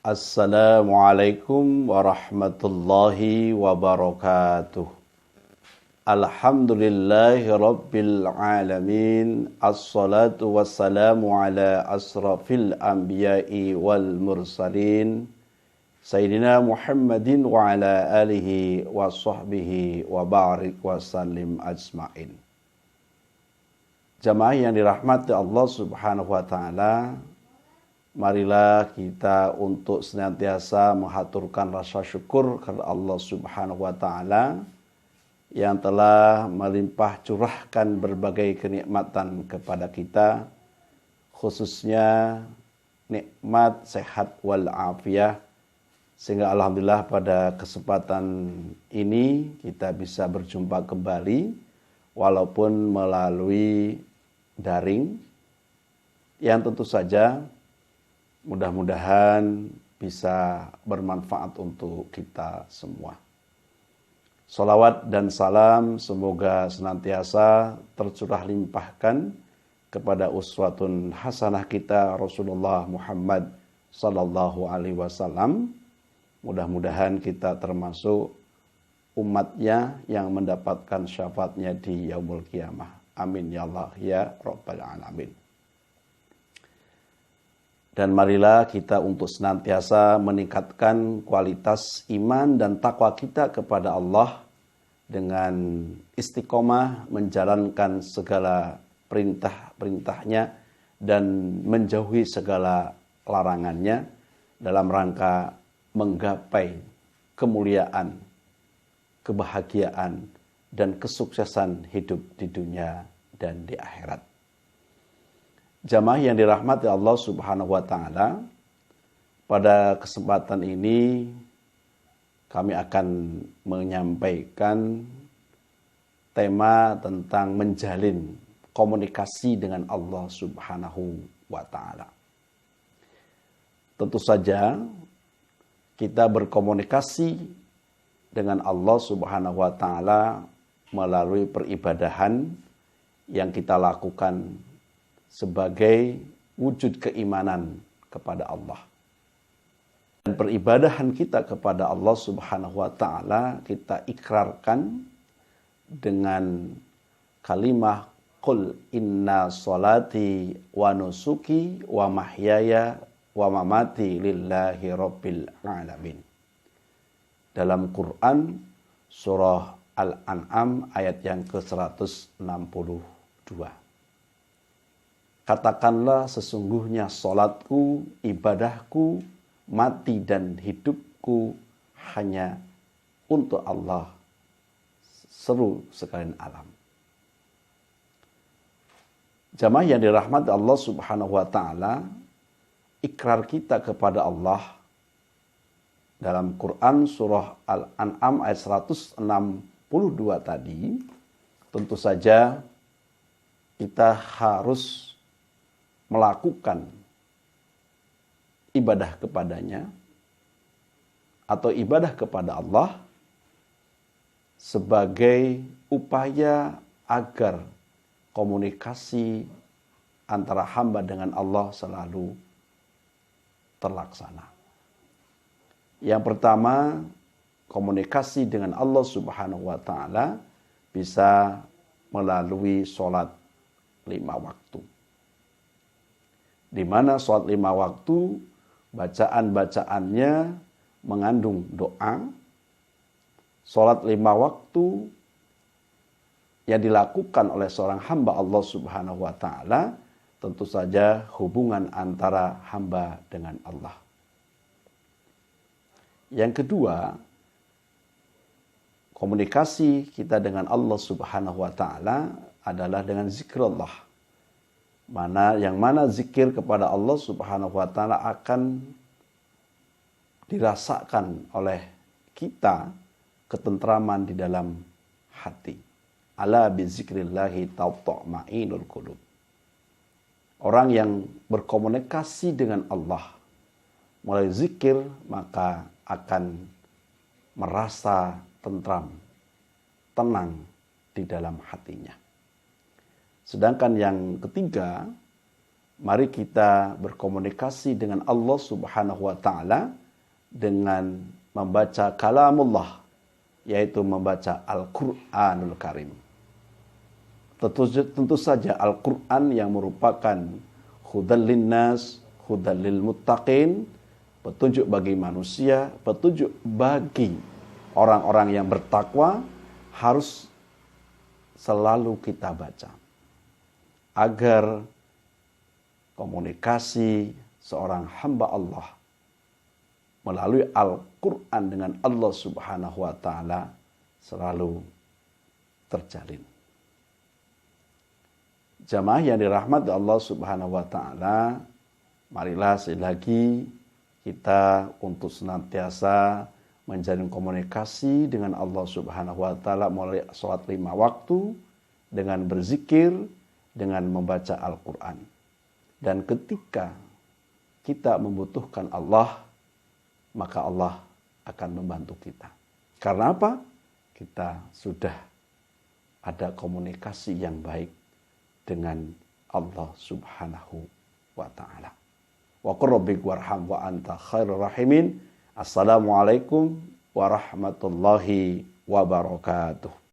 Assalamualaikum warahmatullahi wabarakatuh. Alhamdulillahi rabbil alamin. Assalatu wassalamu ala asrafil anbiya'i wal mursalin Sayyidina Muhammadin wa ala alihi wa sahbihi wa barik wa sallim ajma'in. Jamaah yang dirahmati Allah subhanahu wa ta'ala, marilah kita untuk senantiasa menghaturkan rasa syukur kepada Allah subhanahu wa ta'ala yang telah melimpah curahkan berbagai kenikmatan kepada kita, khususnya nikmat sehat wal afiyah, sehingga alhamdulillah pada kesempatan ini kita bisa berjumpa kembali walaupun melalui daring, yang tentu saja mudah-mudahan bisa bermanfaat untuk kita semua. Salawat dan salam semoga senantiasa tercurah limpahkan kepada uswatun hasanah kita Rasulullah Muhammad sallallahu alaihi wasallam. Mudah-mudahan kita termasuk umatnya yang mendapatkan syafaatnya di yaumul qiyamah. Amin ya Allah ya rabbal alamin. Dan marilah kita untuk senantiasa meningkatkan kualitas iman dan takwa kita kepada Allah dengan istiqomah menjalankan segala perintah-perintahnya dan menjauhi segala larangannya dalam rangka menggapai kemuliaan, kebahagiaan, dan kesuksesan hidup di dunia dan di akhirat. Jamaah yang dirahmati Allah subhanahu wa ta'ala, pada kesempatan ini kami akan menyampaikan tema tentang menjalin komunikasi dengan Allah subhanahu wa ta'ala. Tentu saja kita berkomunikasi dengan Allah subhanahu wa ta'ala melalui peribadahan yang kita lakukan sebagai wujud keimanan kepada Allah. Dan peribadahan kita kepada Allah subhanahu wa ta'ala kita ikrarkan dengan kalimah Qul inna salati wa nusuki wa mahyaya wa mamati lillahi rabbil alamin. Dalam Quran surah Al-An'am ayat yang ke-162. Katakanlah sesungguhnya salatku, ibadahku, mati dan hidupku hanya untuk Allah, seru sekalian alam. Jamaah yang dirahmati Allah subhanahu wa ta'ala, ikrar kita kepada Allah dalam Quran surah Al-An'am ayat 162 tadi, tentu saja kita harus melakukan ibadah kepadanya atau ibadah kepada Allah sebagai upaya agar komunikasi antara hamba dengan Allah selalu terlaksana. Yang pertama, komunikasi dengan Allah subhanahu wa ta'ala bisa melalui sholat 5 waktu. Di mana sholat 5 waktu, bacaan-bacaannya mengandung doa. Sholat 5 waktu yang dilakukan oleh seorang hamba Allah subhanahu wa ta'ala, tentu saja hubungan antara hamba dengan Allah. Yang kedua, komunikasi kita dengan Allah subhanahu wa ta'ala adalah dengan zikrullah. Yang mana zikir kepada Allah subhanahu wa ta'ala akan dirasakan oleh kita ketentraman di dalam hati. Ala bizikrillahi tatma'inul qulub. Orang yang berkomunikasi dengan Allah mulai zikir maka akan merasa tentram, tenang di dalam hatinya. Sedangkan yang ketiga, mari kita berkomunikasi dengan Allah Subhanahu wa taala dengan membaca kalamullah, yaitu membaca Al-Qur'anul Karim. Tentu saja Al-Qur'an yang merupakan hudal linnas, hudal lil muttaqin, petunjuk bagi manusia, petunjuk bagi orang-orang yang bertakwa, harus selalu kita baca. Agar komunikasi seorang hamba Allah melalui Al-Quran dengan Allah Subhanahu wa ta'ala selalu terjalin. Jamaah yang dirahmati Allah Subhanahu wa ta'ala, marilah sekali lagi kita untuk senantiasa menjalin komunikasi dengan Allah Subhanahu wa ta'ala melalui sholat 5 waktu, dengan berzikir, dengan membaca Al-Quran. Dan ketika kita membutuhkan Allah, maka Allah akan membantu kita. Karena apa? Kita sudah ada komunikasi yang baik dengan Allah Subhanahu wa ta'ala. Wa qur rabbik warham wa anta khairur rahimin. Assalamualaikum warahmatullahi wabarakatuh.